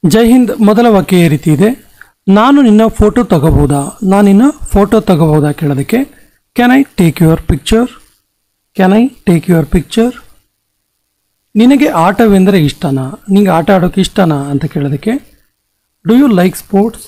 ಜೈ ಹಿಂದ್ ಮೊದಲ ವಾಕ್ಯ ಈ ರೀತಿ ಇದೆ. ನಾನು ನಿನ್ನ ಫೋಟೋ ತಗೋಬಹುದಾ, ನಾನು ನಿನ್ನ ಫೋಟೋ ತಗೋಬಹುದಾ ಕೇಳೋದಕ್ಕೆ can I take your picture, can I take your picture. ನಿನಗೆ ಆಟವೆಂದರೆ ಇಷ್ಟನಾ, ನಿನಗೆ ಆಟ ಆಡೋಕ್ಕೆ ಇಷ್ಟನಾ ಅಂತ ಕೇಳೋದಕ್ಕೆ do you like sports,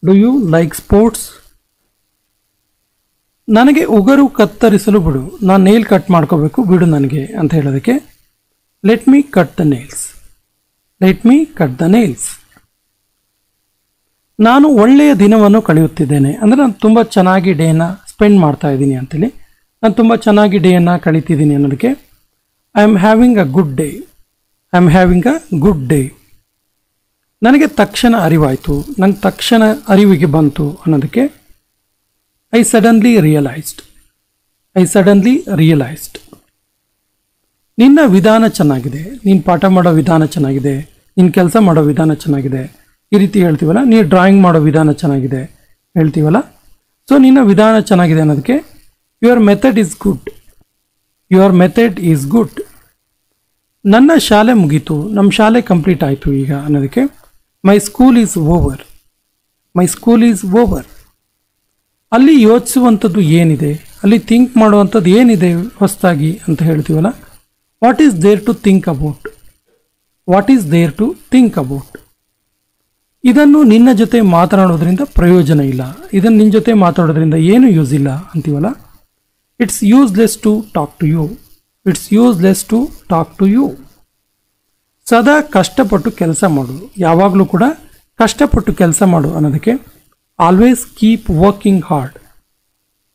do you like sports. ನನಗೆ ಉಗುರು ಕತ್ತರಿಸಲು ಬಿಡು, ನಾನು ನೇಲ್ ಕಟ್ ಮಾಡ್ಕೋಬೇಕು ಬಿಡು ನನಗೆ ಅಂತ ಹೇಳೋದಕ್ಕೆ let me cut the nails, let me cut the nails. ನಾನು ಒಳ್ಳೆಯ ದಿನವನ್ನು ಕಳೆಯುತ್ತಿದ್ದೇನೆ ಅಂದರೆ ನಾನು ತುಂಬ ಚೆನ್ನಾಗಿ ಡೇನ ಸ್ಪೆಂಡ್ ಮಾಡ್ತಾ ಇದ್ದೀನಿ ಅಂತೇಳಿ, ನಾನು ತುಂಬ ಚೆನ್ನಾಗಿ ಡೇಯನ್ನು ಕಳೀತಿದ್ದೀನಿ ಅನ್ನೋದಕ್ಕೆ I am having a good day, I am having a good day. ನನಗೆ ತಕ್ಷಣ ಅರಿವಾಯಿತು, ನಂಗೆ ತಕ್ಷಣ ಅರಿವಿಗೆ ಬಂತು ಅನ್ನೋದಕ್ಕೆ I suddenly realised, I suddenly realised. ನಿನ್ನ ವಿಧಾನ ಚೆನ್ನಾಗಿದೆ, ನೀನು ಪಾಠ ಮಾಡೋ ವಿಧಾನ ಚೆನ್ನಾಗಿದೆ, ನೀನು ಕೆಲಸ ಮಾಡೋ ವಿಧಾನ ಚೆನ್ನಾಗಿದೆ ಈ ರೀತಿ ಹೇಳ್ತೀವಲ್ಲ. ನೀನು ಡ್ರಾಯಿಂಗ್ ಮಾಡೋ ವಿಧಾನ ಚೆನ್ನಾಗಿದೆ ಹೇಳ್ತೀವಲ್ಲ. ಸೊ ನಿನ್ನ ವಿಧಾನ ಚೆನ್ನಾಗಿದೆ ಅನ್ನೋದಕ್ಕೆ your method is good, your method is good. ನನ್ನ ಶಾಲೆ ಮುಗೀತು, ನಮ್ಮ ಶಾಲೆ ಕಂಪ್ಲೀಟ್ ಆಯಿತು ಈಗ ಅನ್ನೋದಕ್ಕೆ my school is over, my school is over. ಅಲ್ಲಿ ಯೋಚಿಸುವಂಥದ್ದು ಏನಿದೆ, ಅಲ್ಲಿ ಥಿಂಕ್ ಮಾಡುವಂಥದ್ದು ಏನಿದೆ ಹೊಸದಾಗಿ ಅಂತ ಹೇಳ್ತೀವಲ್ಲ. What is there to think about, what is there to think about. ಇದನ್ನು ನಿನ್ನ ಜೊತೆ ಮಾತನಾಡೋದ್ರಿಂದ ಪ್ರಯೋಜನ ಇಲ್ಲ, ಇದನ್ನು ನಿನ್ನ ಜೊತೆ ಮಾತಾಡೋದ್ರಿಂದ ಏನು ಯೂಸ್ ಇಲ್ಲ ಅಂತೀವಲ್ಲ. It's useless to talk to you, it's useless to talk to you. ಸದಾ ಕಷ್ಟಪಟ್ಟು ಕೆಲಸ ಮಾಡು, ಯಾವಾಗಲೂ ಕೂಡ ಕಷ್ಟಪಟ್ಟು ಕೆಲಸ ಮಾಡು ಅನ್ನೋದಕ್ಕೆ always keep working hard,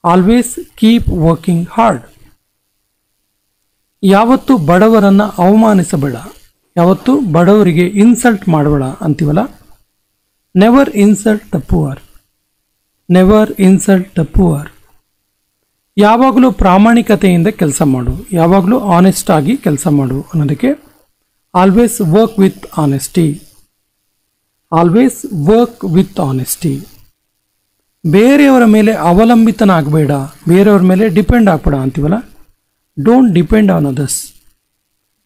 always keep working hard. ಯಾವತ್ತೂ ಬಡವರನ್ನು ಅವಮಾನಿಸಬೇಡ, ಯಾವತ್ತೂ ಬಡವರಿಗೆ ಇನ್ಸಲ್ಟ್ ಮಾಡಬೇಡ ಅಂತೀವಲ್ಲ. Never insult the poor, never insult the poor. ಯಾವಾಗಲೂ ಪ್ರಾಮಾಣಿಕತೆಯಿಂದ ಕೆಲಸ ಮಾಡು, ಯಾವಾಗಲೂ ಆನೆಸ್ಟ್ ಆಗಿ ಕೆಲಸ ಮಾಡು ಅನ್ನೋದಕ್ಕೆ always work with honesty, always work with honesty. ಬೇರೆಯವರ ಮೇಲೆ ಅವಲಂಬಿತನಾಗಬೇಡ, ಬೇರೆಯವರ ಮೇಲೆ ಡಿಪೆಂಡ್ ಆಗಬೇಡ ಅಂತೀವಲ್ಲ. Don't depend on others,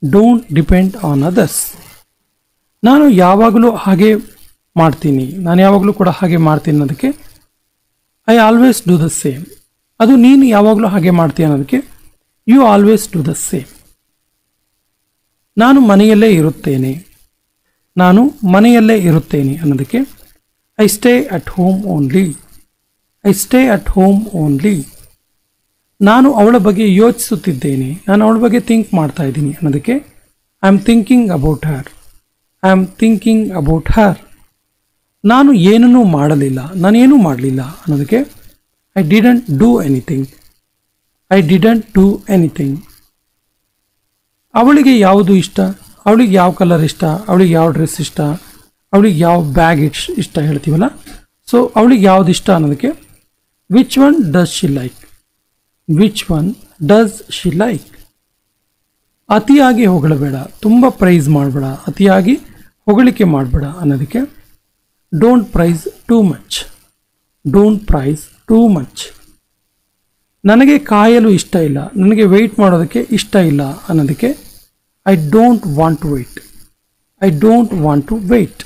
don't depend on others. ನಾನು ಯಾವಾಗಲೂ ಹಾಗೆ ಮಾಡ್ತೀನಿ, ನಾನು ಯಾವಾಗಲೂ ಕೂಡ ಹಾಗೆ ಮಾಡ್ತೀನಿ ಅನ್ನೋದಕ್ಕೆ I always do the same. ಅದು ನೀನು ಯಾವಾಗಲೂ ಹಾಗೆ ಮಾಡ್ತೀಯ ಅನ್ನೋದಕ್ಕೆ you always do the same. ನಾನು ಮನೆಯಲ್ಲೇ ಇರುತ್ತೇನೆ, ನಾನು ಮನೆಯಲ್ಲೇ ಇರುತ್ತೇನೆ ಅನ್ನೋದಕ್ಕೆ I stay at home only, I stay at home only. ನಾನು ಅವಳ ಬಗ್ಗೆ ಯೋಚಿಸುತ್ತಿದ್ದೇನೆ, ನಾನು ಅವಳ ಬಗ್ಗೆ ಥಿಂಕ್ ಮಾಡ್ತಾ ಇದ್ದೀನಿ ಅನ್ನೋದಕ್ಕೆ I am thinking about her, I am thinking about her. ನಾನು ಏನನ್ನೂ ಮಾಡಲಿಲ್ಲ, ನಾನೇನೂ ಮಾಡಲಿಲ್ಲ ಅನ್ನೋದಕ್ಕೆ I didn't do anything, I didn't do anything. ಅವಳಿಗೆ ಯಾವುದು ಇಷ್ಟ, ಅವಳಿಗೆ ಯಾವ ಕಲರ್ ಇಷ್ಟ, ಅವಳಿಗೆ ಯಾವ ಡ್ರೆಸ್ ಇಷ್ಟ, ಅವಳಿಗೆ ಯಾವ ಬ್ಯಾಗ್ ಇಷ್ಟ ಹೇಳ್ತೀವಲ್ಲ. ಸೊ ಅವಳಿಗೆ ಯಾವುದು ಇಷ್ಟ ಅನ್ನೋದಕ್ಕೆ which one does she like, which one does she like. ಅತಿಯಾಗಿ ಹೊಗಳಬೇಡ, ತುಂಬ ಪ್ರೈಸ್ ಮಾಡಬೇಡ, ಅತಿಯಾಗಿ ಹೊಗಳಿಕೆ ಮಾಡಬೇಡ ಅನ್ನೋದಕ್ಕೆ don't praise too much, don't praise too much. ನನಗೆ ಕಾಯಲು ಇಷ್ಟ ಇಲ್ಲ, ನನಗೆ ವೆಯ್ಟ್ ಮಾಡೋದಕ್ಕೆ ಇಷ್ಟ ಇಲ್ಲ ಅನ್ನೋದಕ್ಕೆ I don't want to wait, I don't want to wait.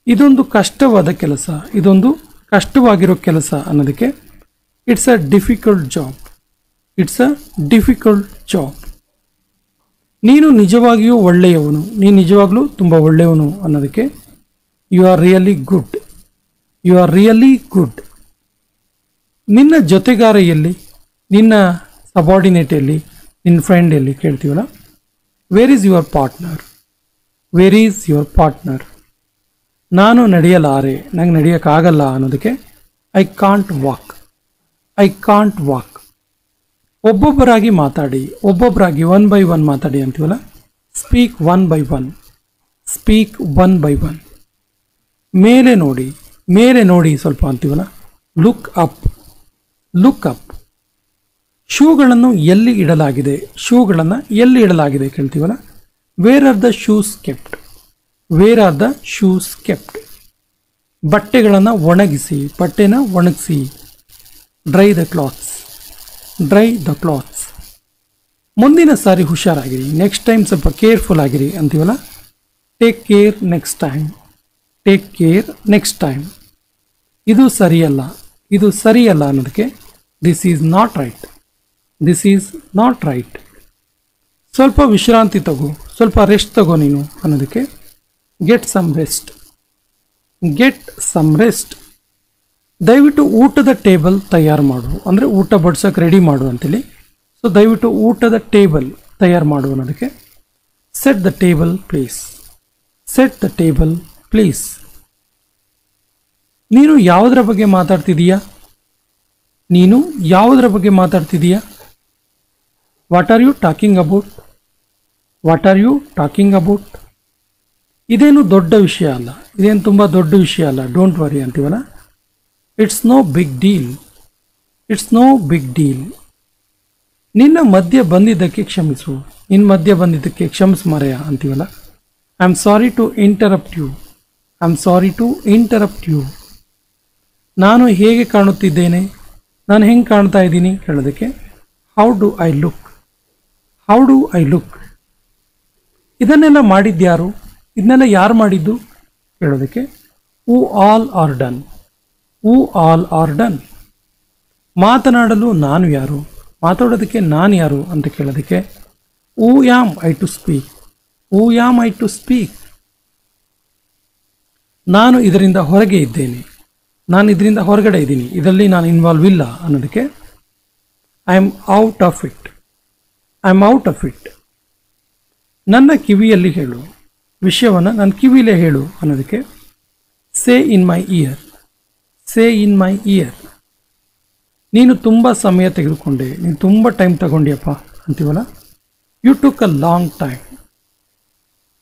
ಇದೊಂದು ಕಷ್ಟವಾದ ಕೆಲಸ, ಇದೊಂದು ಕಷ್ಟವಾಗಿರೋ ಕೆಲಸ ಅನ್ನೋದಕ್ಕೆ it's a difficult job, it's a difficult job. ನೀನು ನಿಜವಾಗಿಯೂ ಒಳ್ಳೆಯವನು, ನೀನು ನಿಜವಾಗ್ಲೂ ತುಂಬ ಒಳ್ಳೆಯವನು ಅನ್ನೋದಕ್ಕೆ you are really good, you are really good. ನಿನ್ನ ಜೊತೆಗಾರ ಎಲ್ಲಿ, ನಿನ್ನ ಸಬಾರ್ಡಿನೇಟ್ ಎಲ್ಲಿ, ನಿನ್ನ ಫ್ರೆಂಡ್ ಎಲ್ಲಿ ಕೇಳ್ತೀವಲ್ಲ. Where is your partner, where is your partner. ನಾನು ನಡೆಯಲಾರೆ, ನಂಗೆ ನಡೆಯೋಕ್ಕಾಗಲ್ಲ ಅನ್ನೋದಕ್ಕೆ I can't walk, I can't walk. ಒಬ್ಬೊಬ್ಬರಾಗಿ ಮಾತಾಡಿ, ಒಬ್ಬೊಬ್ಬರಾಗಿ ಒನ್ ಬೈ ಒನ್ ಮಾತಾಡಿ ಅಂತೀವಲ್ಲ. Speak one by one, speak one by one. ಮೇಲೆ ನೋಡಿ, ಮೇಲೆ ನೋಡಿ ಸ್ವಲ್ಪ ಅಂತೀವಲ್ಲ. Look up, look up. ಶೂಗಳನ್ನು ಎಲ್ಲಿ ಇಡಲಾಗಿದೆ, ಶೂಗಳನ್ನು ಎಲ್ಲಿ ಇಡಲಾಗಿದೆ ಕೇಳ್ತೀವಲ್ಲ. Where are the shoes kept, where are the shoes kept. ಬಟ್ಟೆಗಳನ್ನು ಒಣಗಿಸಿ, ಬಟ್ಟೆನ ಒಣಗಿಸಿ. Dry the clothes, dry the clothes. ಮುಂದಿನ ಸಾರಿ ಹುಷಾರಾಗಿರಿ, ನೆಕ್ಸ್ಟ್ ಟೈಮ್ ಸ್ವಲ್ಪ ಕೇರ್ಫುಲ್ ಆಗಿರಿ ಅಂತೀವಲ್ಲ. Take care next time, take care next time. ಇದು ಸರಿಯಲ್ಲ, ಇದು ಸರಿಯಲ್ಲ ಅನ್ನೋದಕ್ಕೆ this is not right, this is not right. ಸ್ವಲ್ಪ ವಿಶ್ರಾಂತಿ ತಗೋ, ಸ್ವಲ್ಪ ರೆಸ್ಟ್ ತಗೋ ನೀನು ಅನ್ನೋದಕ್ಕೆ get some rest, get some rest. ದಯವಿಟ್ಟು ಊಟದ ಟೇಬಲ್ ತಯಾರು ಮಾಡು, ಅಂದರೆ ಊಟ ಬಡ್ಸೋಕೆ ರೆಡಿ ಮಾಡು ಅಂತೇಳಿ. ಸೊ ದಯವಿಟ್ಟು ಊಟದ ಟೇಬಲ್ ತಯಾರು ಮಾಡು ಅನ್ನೋದಕ್ಕೆ set the table please, set the table please. ನೀನು ಯಾವುದರ ಬಗ್ಗೆ ಮಾತಾಡ್ತಿದೀಯಾ, ನೀನು ಯಾವುದರ ಬಗ್ಗೆ ಮಾತಾಡ್ತಿದೀಯಾ? What are you talking about, what are you talking about. ಇದೇನು ದೊಡ್ಡ ವಿಷಯ ಅಲ್ಲ, ಇದೇನು ತುಂಬ ದೊಡ್ಡ ವಿಷಯ ಅಲ್ಲ, ಡೋಂಟ್ ವರಿ ಅಂತೀವಲ್ಲ. It's no big deal, it's no big deal. ನಿನ್ನ ಮಧ್ಯೆ ಬಂದಿದ್ದಕ್ಕೆ ಕ್ಷಮಿಸು, ನಿನ್ನ ಮಧ್ಯೆ ಬಂದಿದ್ದಕ್ಕೆ ಕ್ಷಮಿಸು ಮಾರಾಯ ಅಂತೀವಲ್ಲ. I am sorry to interrupt you, I am sorry to interrupt you. ನಾನು ಹೇಗೆ ಕಾಣುತ್ತಿದ್ದೇನೆ, ನಾನು ಹೆಂಗೆ ಕಾಣ್ತಾ ಇದ್ದೀನಿ ಹೇಳೋದಕ್ಕೆ how do I look, how do I look. ಇದನ್ನೆಲ್ಲ ಮಾಡಿದ್ಯಾರು, ಇದನ್ನೆಲ್ಲ ಯಾರು ಮಾಡಿದ್ದು ಹೇಳೋದಕ್ಕೆ who all are done, who all are done. ಮಾತನಾಡಲು ನಾನು ಯಾರು, ಮಾತಾಡೋದಕ್ಕೆ ನಾನು ಯಾರು ಅಂತ ಕೇಳೋದಕ್ಕೆ who am I to speak, who am I to speak. ನಾನು ಇದರಿಂದ ಹೊರಗೆ ಇದ್ದೇನೆ, ನಾನು ಇದರಿಂದ ಹೊರಗಡೆ ಇದ್ದೀನಿ, ಇದರಲ್ಲಿ ನಾನು ಇನ್ವಾಲ್ವ್ ಇಲ್ಲ ಅನ್ನೋದಕ್ಕೆ I am out of it, I am out of it. ನನ್ನ ಕಿವಿಯಲ್ಲಿ ಹೇಳು, ವಿಷಯವನ್ನು ನನ್ನ ಕಿವಿಲೇ ಹೇಳು ಅನ್ನೋದಕ್ಕೆ ಸೇ ಇನ್ ಮೈ ಇಯರ್, ಸೇ ಇನ್ ಮೈ ಇಯರ್. ನೀನು ತುಂಬ ಸಮಯ ತೆಗೆದುಕೊಂಡೆ, ನೀನು ತುಂಬ ಟೈಮ್ ತಗೊಂಡ್ಯಪ್ಪ ಅಂತೀವಲ್ಲ. You took a long time,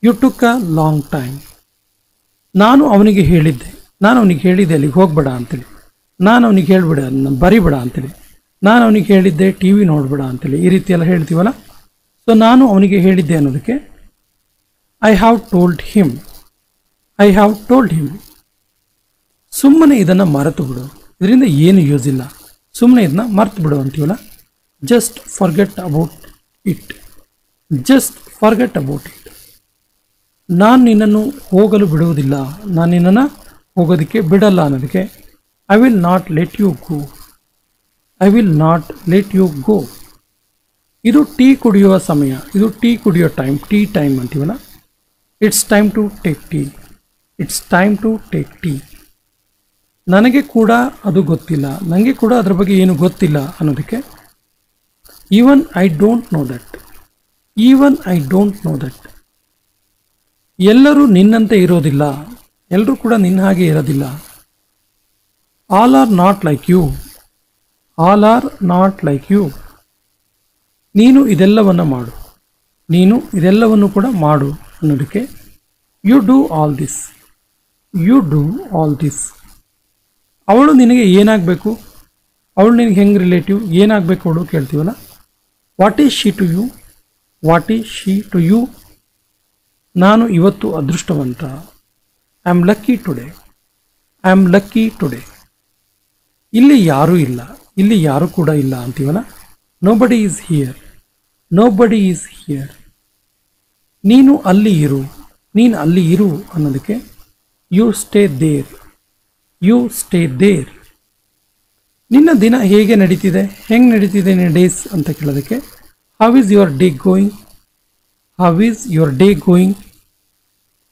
you took a long time. ನಾನು ಅವನಿಗೆ ಹೇಳಿದ್ದೆ, ನಾನು ಅವನಿಗೆ ಹೇಳಿದ್ದೆ ಅಲ್ಲಿಗೆ ಹೋಗ್ಬೇಡ ಅಂತೇಳಿ, ನಾನು ಅವನಿಗೆ ಹೇಳ್ಬೇಡ ಬರಿಬೇಡ ಅಂತೇಳಿ, ನಾನು ಅವನಿಗೆ ಹೇಳಿದ್ದೆ ಟಿ ವಿ ನೋಡಬೇಡ ಅಂತೇಳಿ, ಈ ರೀತಿ ಎಲ್ಲ ಹೇಳ್ತೀವಲ್ಲ. ಸೊ ನಾನು ಅವನಿಗೆ ಹೇಳಿದ್ದೆ ಅನ್ನೋದಕ್ಕೆ I have told him, I have told him. ಸುಮ್ಮನೆ ಇದನ್ನು ಮರೆತು ಬಿಡು, ಇದರಿಂದ ಏನು ಯೂಸ್ ಇಲ್ಲ, ಸುಮ್ಮನೆ ಇದನ್ನ ಮರೆತು ಬಿಡು ಅಂತೀವಲ್ಲ. Just forget about it, just forget about it. ನಾನು ನಿನ್ನನ್ನು ಹೋಗಲು ಬಿಡುವುದಿಲ್ಲ, ನಾನು ನಿನ್ನನ್ನು ಹೋಗೋದಕ್ಕೆ ಬಿಡಲ್ಲ ಅನ್ನೋದಕ್ಕೆ I will not let you go, I will not let you go. ಇದು ಟೀ ಕುಡಿಯುವ ಸಮಯ, ಇದು ಟೀ ಕುಡಿಯೋ ಟೈಮ್, ಟೀ ಟೈಮ್ ಅಂತೀವಲ್ಲ. It's time to take tea, it's time to take tea. ನನಗೆ ಕೂಡ ಅದು ಗೊತ್ತಿಲ್ಲ, ನನಗೆ ಕೂಡ ಅದ್ರ ಬಗ್ಗೆ ಏನು ಗೊತ್ತಿಲ್ಲ ಅನ್ನೋದಕ್ಕೆ even I don't know that, even I don't know that. ಎಲ್ಲರೂ ನಿನ್ನಂತೆ ಇರೋದಿಲ್ಲ, ಎಲ್ಲರೂ ಕೂಡ ನಿನ್ನ ಹಾಗೆ ಇರೋದಿಲ್ಲ. All are not like you, all are not like you. ನೀನು ಇದೆಲ್ಲವನ್ನು ಮಾಡು, ನೀನು ಇದೆಲ್ಲವನ್ನು ಕೂಡ ಮಾಡು ಅನ್ನೋದಕ್ಕೆ you do all this, you do all this. ಅವಳು ನಿನಗೆ ಏನಾಗಬೇಕು, ಅವಳು ನಿನಗೆ ಹೆಂಗೆ ರಿಲೇಟಿವ್, ಏನಾಗಬೇಕು ಅವಳು ಕೇಳ್ತೀವಲ್ಲ. What is she to you, what is she to you. ನಾನು ಇವತ್ತು ಅದೃಷ್ಟವಂತ, I am lucky today, I am lucky today. ಇಲ್ಲಿ ಯಾರೂ ಇಲ್ಲ, ಇಲ್ಲಿ ಯಾರೂ ಕೂಡ ಇಲ್ಲ ಅಂತೀವಲ್ಲ. Nobody is here, nobody is here. ನೀನು ಅಲ್ಲಿ ಇರು, ನೀನು ಅಲ್ಲಿ ಇರು ಅನ್ನೋದಕ್ಕೆ you stay there, you stay there. ನಿನ್ನ ದಿನ ಹೇಗೆ ನಡೀತಿದೆ, ಹೆಂಗೆ ನಡೀತಿದೆ ನಿನ್ನ ಡೇಸ್ ಅಂತ ಕೇಳೋದಕ್ಕೆ how is your day going, how is your day going.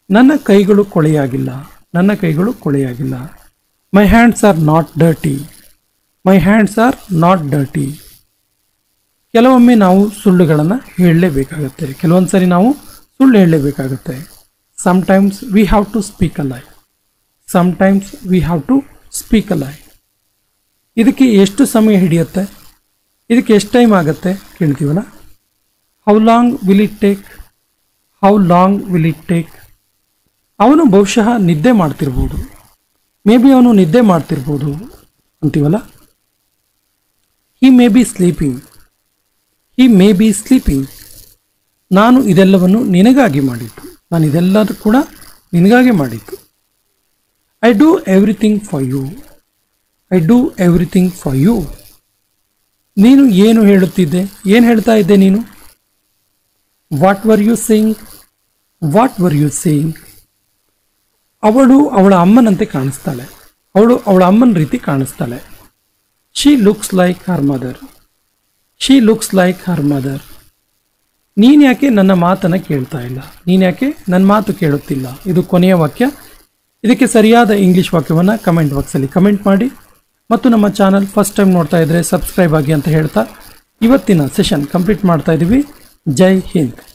ನನ್ನ ಕೈಗಳು ಕೊಳೆಯಾಗಿಲ್ಲ, ನನ್ನ ಕೈಗಳು ಕೊಳೆಯಾಗಿಲ್ಲ. My hands are not dirty, my hands are not dirty. ಕೆಲವೊಮ್ಮೆ ನಾವು ಸುಳ್ಳುಗಳನ್ನು ಹೇಳಲೇಬೇಕಾಗತ್ತೆ, ಕೆಲವೊಂದು ಸರಿ ನಾವು ಸುಳ್ಳು ಹೇಳಲೇಬೇಕಾಗತ್ತೆ. Sometimes we have to speak a lie, sometimes we have to speak a lie. ಇದಕ್ಕೆ ಎಷ್ಟು ಸಮಯ ಹಿಡಿಯುತ್ತೆ, ಇದಕ್ಕೆ ಎಷ್ಟು ಟೈಮ್ ಆಗುತ್ತೆ ಕೇಳ್ತೀವಲ್ಲ. How long will it take, how long will it take. ಅವನು ಬಹುಶಃ ನಿದ್ದೆ ಮಾಡ್ತಿರ್ಬೋದು, ಮೇ ಬಿ ಅವನು ನಿದ್ದೆ ಮಾಡ್ತಿರ್ಬೋದು ಅಂತೀವಲ್ಲ. He may be sleeping, he may be sleeping. ನಾನು ಇದೆಲ್ಲವನ್ನು ನಿನಗಾಗಿ ಮಾಡಿದ್ದು, ನಾನು ಇದೆಲ್ಲರೂ ಕೂಡ ನಿನಗಾಗಿ ಮಾಡಿದ್ದು. I do everything for you, I do everything for you. ನೀನು ಏನು ಹೇಳುತ್ತಿದ್ದೆ, ಏನು ಹೇಳ್ತಾ ಇದ್ದೆ ನೀನು. What were you saying, what were you saying? ಅವಳು ಅವಳ ಅಮ್ಮನಂತೆ ಕಾಣಿಸ್ತಾಳೆ. ಅವಳು ಅವಳ ಅಮ್ಮನ ರೀತಿ ಕಾಣಿಸ್ತಾಳೆ. She looks like her mother. She looks like her mother. ನೀನು ಯಾಕೆ ನನ್ನ ಮಾತನ್ನು ಕೇಳ್ತಾ ಇಲ್ಲ? ನೀನು ಯಾಕೆ ನನ್ನ ಮಾತು ಕೇಳುತ್ತಿಲ್ಲ? ಇದು ಕೊನೆಯ ವಾಕ್ಯ. ಇದಕ್ಕೆ ಸರಿಯಾದ ಇಂಗ್ಲೀಷ್ ವಾಕ್ಯವನ್ನು ಕಮೆಂಟ್ ಬಾಕ್ಸಲ್ಲಿ ಕಮೆಂಟ್ ಮಾಡಿ. ಮತ್ತು ನಮ್ಮ ಚಾನಲ್ ಫಸ್ಟ್ ಟೈಮ್ ನೋಡ್ತಾ ಇದ್ದರೆ ಸಬ್ಸ್ಕ್ರೈಬ್ ಆಗಿ ಅಂತ ಹೇಳ್ತಾ ಇವತ್ತಿನ ಸೆಷನ್ ಕಂಪ್ಲೀಟ್ ಮಾಡ್ತಾ ಇದ್ದೀವಿ. ಜೈ ಹಿಂದ್.